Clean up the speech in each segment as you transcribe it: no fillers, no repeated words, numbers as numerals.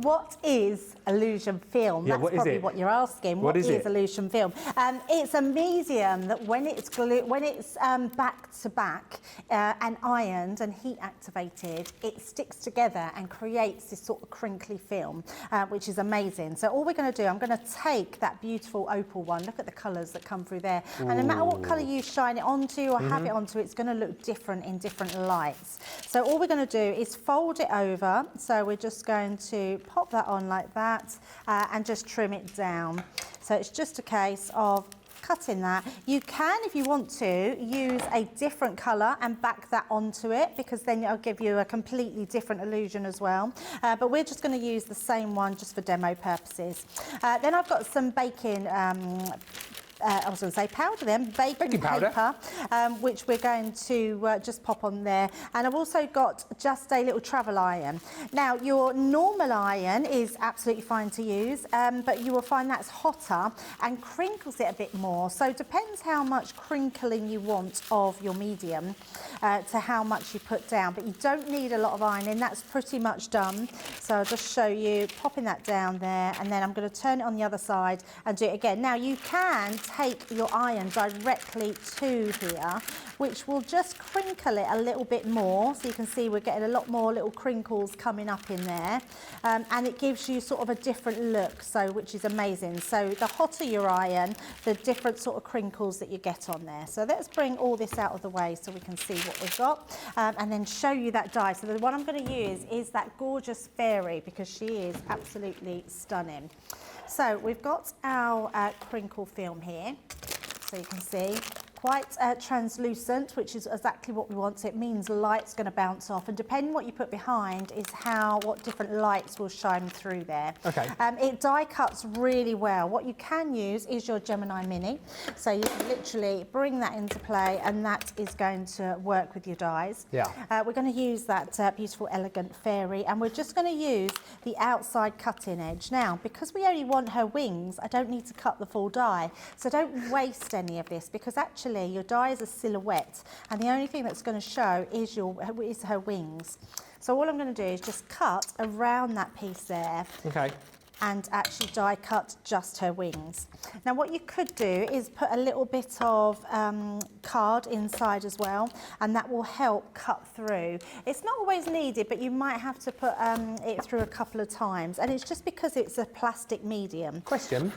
What is illusion film? Yeah, That's probably what you're asking. What is illusion film? It's a medium that when it's back to back and ironed and heat activated, it sticks together and creates this sort of crinkly film, which is amazing. So all we're going to do, I'm going to take that beautiful opal one. Look at the colours that come through there. Ooh. And no matter what colour you shine it onto or have it onto, it's going to look different in different lights. So all we're going to do is fold it over. So we're just going to pop that on like that and just trim it down. So it's just a case of cutting that. You can, if you want to, use a different colour and back that onto it, because then it'll give you a completely different illusion as well. But we're just going to use the same one just for demo purposes. Then I've got some baking I was going to say powder then, baking paper, which we're going to just pop on there. And I've also got just a little travel iron. Now, your normal iron is absolutely fine to use, but you will find that's hotter and crinkles it a bit more. So it depends how much crinkling you want of your medium to how much you put down. But you don't need a lot of ironing, that's pretty much done. So I'll just show you popping that down there, and then I'm going to turn it on the other side and do it again. Now, you can take your iron directly to here, which will just crinkle it a little bit more. So you can see we're getting a lot more little crinkles coming up in there, and it gives you sort of a different look, so which is amazing. So the hotter your iron, the different sort of crinkles that you get on there. So let's bring all this out of the way so we can see what we've got, and then show you that die. So the one I'm going to use is that gorgeous fairy, because she is absolutely stunning. So we've got our crinkle film here, so you can see quite translucent, which is exactly what we want. So it means light's going to bounce off, and depending what you put behind is what different lights will shine through there. Okay. It die cuts really well. What you can use is your Gemini Mini, so you can literally bring that into play, and that is going to work with your dies. Yeah. We're going to use that beautiful elegant fairy, and we're just going to use the outside cutting edge. Now, because we only want her wings, I don't need to cut the full die, so don't waste any of this, because actually your die is a silhouette, and the only thing that's going to show is her wings. So all I'm going to do is just cut around that piece there. Okay. And actually die cut just her wings. Now what you could do is put a little bit of card inside as well, and that will help cut through. It's not always needed, but you might have to put it through a couple of times, and it's just because it's a plastic medium. Question.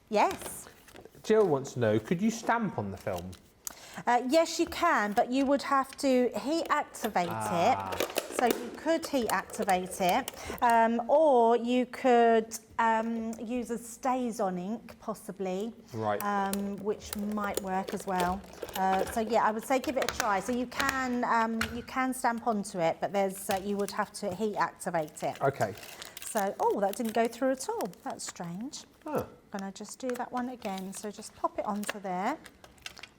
Yes. Jill wants to know, could you stamp on the film? Yes, you can, but you would have to heat activate it. So you could heat activate it, or you could use a stays-on ink, possibly, right. Which might work as well. So yeah, I would say give it a try. So you can stamp onto it, but you would have to heat activate it. Okay. So, oh, that didn't go through at all. That's strange. Oh. I'm going to just do that one again. So just pop it onto there.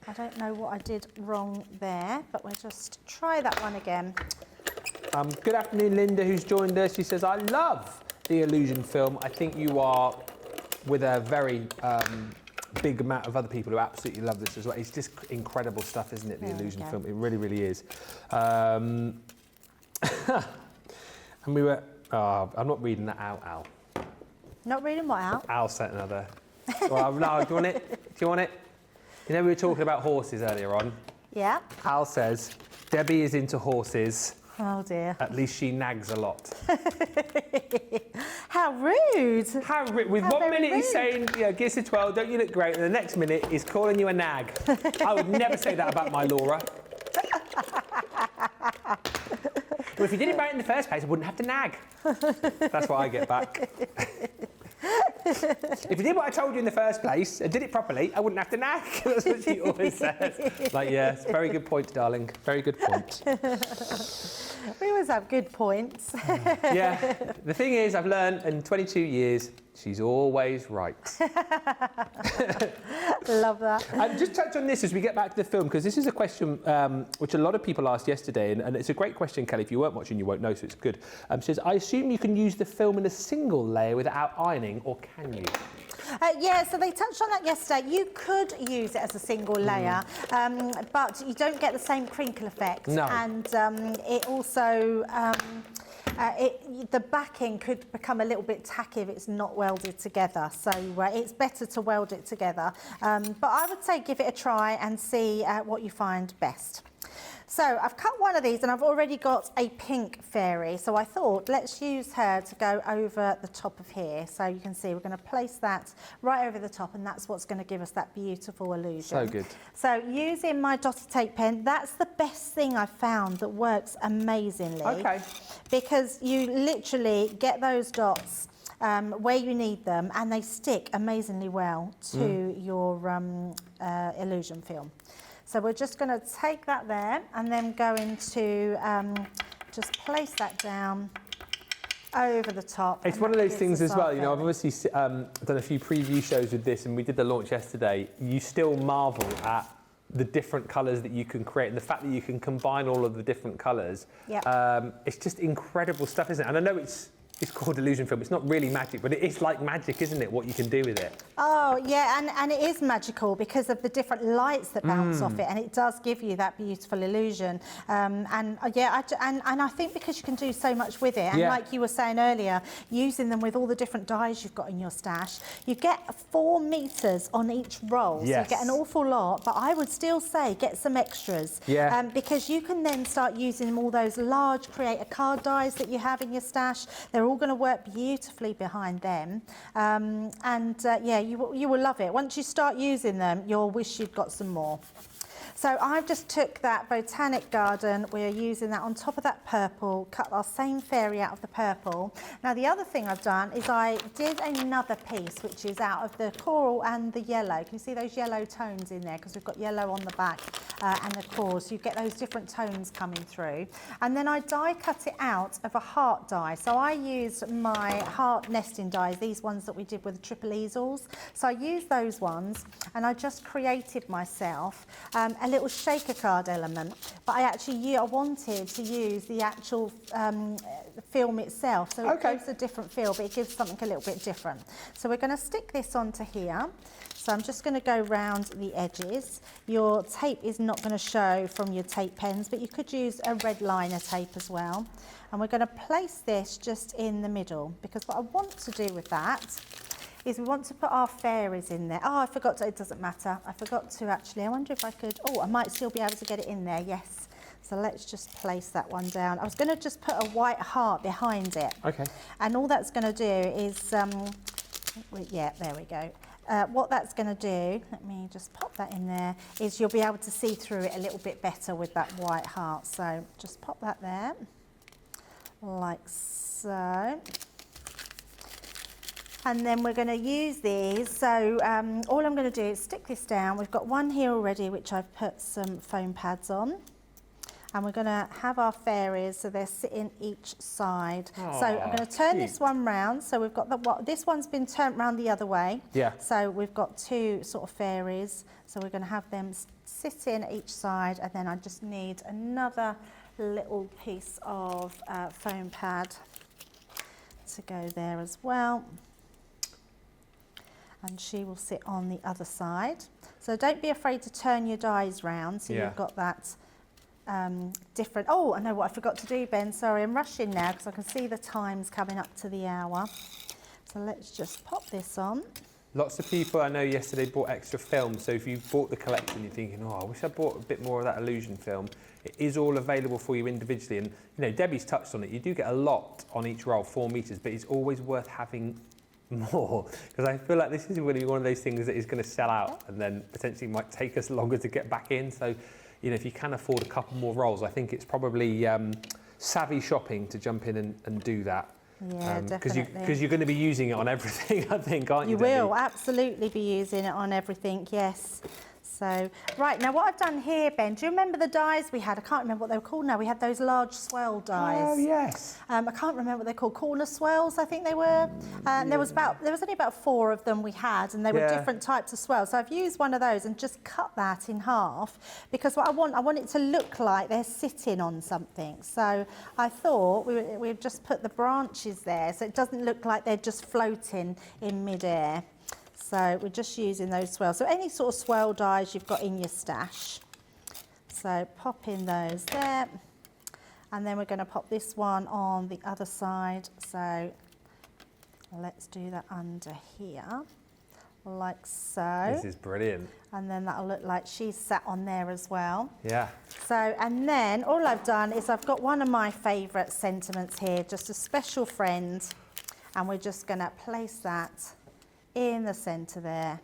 I don't know what I did wrong there, but we'll just try that one again. Good afternoon, Linda, who's joined us. She says, I love the illusion film. I think you are with a very big amount of other people who absolutely love this as well. It's just incredible stuff, isn't it, the illusion film? It really, really is. And we were... Oh, I'm not reading that out, Al. Not reading what out? Al sent another. Well, no, do you want it? Do you want it? You know, we were talking about horses earlier on. Yeah. Al says, Debbie is into horses. Oh dear. At least she nags a lot. How rude. How rude. With one minute he's saying, yeah, give us a 12, don't you look great? And the next minute he's calling you a nag. I would never say that about my Laura. Well, if you did it right in the first place, I wouldn't have to nag. That's what I get back. If you did what I told you in the first place and did it properly, I wouldn't have to nag. That's what she always says. Like, yes, very good point, darling. Very good point. We always have good points. Yeah. The thing is, I've learned in 22 years, she's always right. Love that. Just touch on this as we get back to the film, because this is a question which a lot of people asked yesterday, and it's a great question, Kelly. If you weren't watching, you won't know, so it's good. Says, I assume you can use the film in a single layer without ironing, or can you? Yeah, so they touched on that yesterday. You could use it as a single layer, but you don't get the same crinkle effect. No. And it also... the backing could become a little bit tacky if it's not welded together. So it's better to weld it together. But I would say give it a try and see what you find best. So I've cut one of these and I've already got a pink fairy. So I thought let's use her to go over the top of here. So you can see we're going to place that right over the top, and that's what's going to give us that beautiful illusion. So good. So using my dotted tape pen, that's the best thing I've found that works amazingly. Okay. Because you literally get those dots where you need them, and they stick amazingly well to your illusion film. So we're just going to take that there and then go into just place that down over the top. It's one of those things as well, you know, I've obviously done a few preview shows with this, and we did the launch yesterday. You still marvel at the different colours that you can create, and the fact that you can combine all of the different colours. Yep. It's just incredible stuff, isn't it? And I know it's called illusion film. It's not really magic, but it is like magic, isn't it, what you can do with it? Oh, yeah, and it is magical because of the different lights that bounce off it, and it does give you that beautiful illusion. And I think because you can do so much with it, and like you were saying earlier, using them with all the different dyes you've got in your stash, you get 4 meters on each roll. Yes. So you get an awful lot, but I would still say get some extras. Yeah. Because you can then start using all those large creator card dies that you have in your stash. They're all going to work beautifully behind them, yeah, you will love it. Once you start using them, you'll wish you'd got some more. So I've just took that Botanic Garden, we're using that on top of that purple, cut our same fairy out of the purple. Now the other thing I've done is I did another piece which is out of the coral and the yellow. Can you see those yellow tones in there? Because we've got yellow on the back and the coral, so you get those different tones coming through. And then I die cut it out of a heart die. So I used my heart nesting dies, these ones that we did with the triple easels. So I used those ones and I just created myself a little shaker card element, but I wanted to use the actual film itself, so it gives a different feel, but it gives something a little bit different. So we're going to stick this onto here. So I'm just going to go round the edges. Your tape is not going to show from your tape pens, but you could use a red liner tape as well. And we're going to place this just in the middle, because what I want to do with that is we want to put our fairies in there. Oh, I forgot to, it doesn't matter. I forgot to actually, I wonder if I could, I might still be able to get it in there, yes. So let's just place that one down. I was going to just put a white heart behind it. Okay. And all that's going to do is, yeah, there we go. What that's going to do, let me just pop that in there, is you'll be able to see through it a little bit better with that white heart. So just pop that there, like so. And then we're going to use these. So all I'm going to do is stick this down. We've got one here already, which I've put some foam pads on. And we're going to have our fairies, so they're sitting each side. So I'm going to turn this one round. So we've got this one's been turned round the other way. Yeah. So we've got 2 sort of fairies. So we're going to have them sitting each side, and then I just need another little piece of foam pad to go there as well. And she will sit on the other side. So don't be afraid to turn your dies round, so you've got that different. Oh, I know what I forgot to do, Ben. Sorry, I'm rushing now because I can see the time's coming up to the hour. So let's just pop this on. Lots of people I know yesterday bought extra film, so if you bought the collection, you're thinking, I wish I bought a bit more of that illusion film. It is all available for you individually, and you know, Debbie's touched on it. You do get a lot on each roll, 4 meters, but it's always worth having more, because I feel like this is going to be one of those things that is going to sell out and then potentially might take us longer to get back in. So, you know, if you can afford a couple more rolls, I think it's probably savvy shopping to jump in and do that. Yeah, definitely. Because you're going to be using it on everything, I think, aren't you, You will absolutely be using it on everything, yes. So, right, now what I've done here, Ben, do you remember the dies we had? I can't remember what they were called now. We had those large swell dies. Oh, yes. I can't remember what they're called. Corner swells, I think they were. There was only about 4 of them we had, and they were different types of swells. So I've used one of those and just cut that in half, because what I want it to look like they're sitting on something. So I thought we'd just put the branches there, so it doesn't look like they're just floating in midair. So we're just using those swells. So any sort of swell dies you've got in your stash. So pop in those there. And then we're going to pop this one on the other side. So let's do that under here, like so. This is brilliant. And then that'll look like she's sat on there as well. Yeah. So, and then all I've done is I've got one of my favourite sentiments here, just a special friend. And we're just going to place that in the centre there,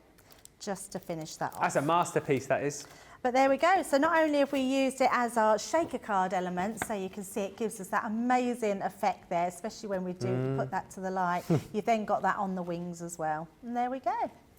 just to finish that off. That's a masterpiece, that is. But there we go. So not only have we used it as our shaker card element, so you can see it gives us that amazing effect there, especially when we do put that to the light. You've then got that on the wings as well. And there we go.